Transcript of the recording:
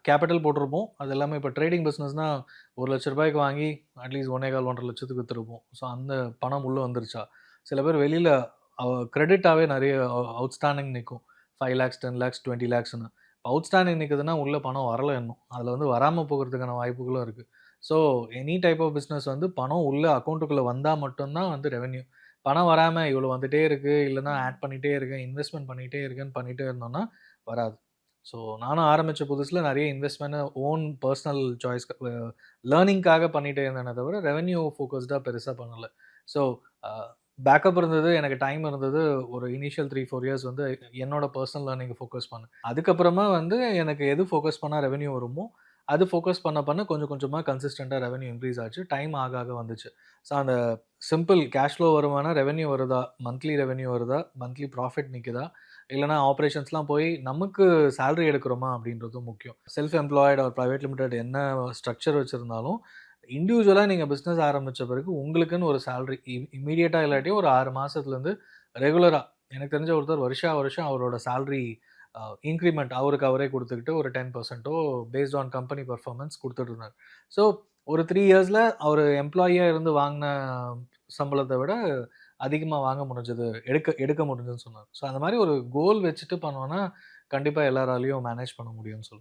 Capital போட்டிருப்போம். அது எல்லாமே இப்போ ட்ரேடிங் பிஸ்னஸ்னா ரூ. 1,00,000 வாங்கி அட்லீஸ்ட் 1,25 1,50,000 வித்துருப்போம். ஸோ அந்த பணம் உள்ள வந்துருச்சா? சில பேர் வெளியில கிரெடிட்டாவே நெறைய அவுட்ஸ்டாண்டிங் நிக்கும். 5 லேக்ஸ், 10 லேக்ஸ், 20 லேக்ஸ்ன்னு. அவுட்ஸ்டாண்டிங் நிக்குதுன்னா உள்ள பணம் வரல இன்னும். அதுல வந்து வராம போகறதுக்கான வாய்ப்புகளும் இருக்கு. So any type of business வந்து பணம் உள்ள அக்கவுண்ட்டுக்குள்ள வந்தா மட்டும் தான் வந்து ரெவென்யூ. பணம் வராம இவ்வளோ வந்துட்டே இருக்கு, இல்லன்னா ஆட் பண்ணிட்டே இருக்கேன், இன்வெஸ்ட்மென்ட் பண்ணிட்டே இருக்கேன்னு பண்ணிட்டே இருந்தோம்னா வராது. ஸோ நானும் ஆரம்பிச்ச புதுசுல நெறைய இன்வெஸ்ட்மென்ட் ஓன் பெர்சனல் சாய்ஸ் லேர்னிங்காக பண்ணிட்டே இருந்தேனே தவிர, ரெவென்யூ ஃபோகஸ்டா பெருசா பண்ணல. ஸோ அ பேக்கப் இருந்தது. எனக்கு டைம் இருந்தது. ஒரு இனிஷியல் 3, 4 இயர்ஸ் வந்து என்னோட பெர்சனல் லேர்னிங்க ஃபோக்கஸ் பண்ணேன். அதுக்கப்புறமா வந்து எனக்கு எது ஃபோக்கஸ் பண்ணா ரெவென்யூ வருமோ, அது ஃபோக்கஸ் பண்ண கொஞ்சம் கொஞ்சமா கன்சிஸ்டன்ட்டா ரெவென்யூ இன்க்ரீஸ் ஆச்சு. டைம் ஆக ஆக வந்துச்சு. ஸோ அந்த சிம்பிள் கேஷ் ஃப்ளோ வருமானா, ரெவென்யூ வருதா? மந்த்லி ரெவென்யூ வருதா? மந்த்லி ப்ராஃபிட் நிக்குதா? இல்லன்னா ஆப்பரேஷன்ஸ்லாம் போய் நமக்கு சேலரி எடுக்கிறோமா? அப்படின்றதும் முக்கியம். Self employed or private limited என்ன ஸ்ட்ரக்சர் வச்சிருந்தாலும், இண்டிவிஜுவலா நீங்க பிசினஸ் ஆரம்பிச்ச பிறகு உங்களுக்குன்னு ஒரு சேலரி இம்மீடியட்டா இல்லாட்டியும் ஒரு 6 மாசத்துலருந்து ரெகுலரா எனக்கு தெரிஞ்ச ஒருத்தர் வருஷா வருஷம் அவரோட சேலரி இன்கிரிமெண்ட் அவருக்கு அவரே குடுத்துக்கிட்டு ஒரு 10% பேஸ்ட் ஆன் கம்பெனி பெர்ஃபார்மன்ஸ் குடுத்துட்டு இருந்தாரு. ஸோ ஒரு 3 இயர்ஸ்ல அவரு எம்ப்ளாயியா இருந்து வாங்குன சம்பளத்த விட அதிகமா வாங்க முடிஞ்சது. எடுக்க எடுக்க முடிஞ்சதுன்னு சொன்னாரு. ஸோ அந்த மாரி ஒரு கோல் வச்சுட்டு பண்ணோம்னா, கண்டிப்பா எல்லாராலயும் மேனேஜ் பண்ண முடியும்னு சொல்லுவேன்.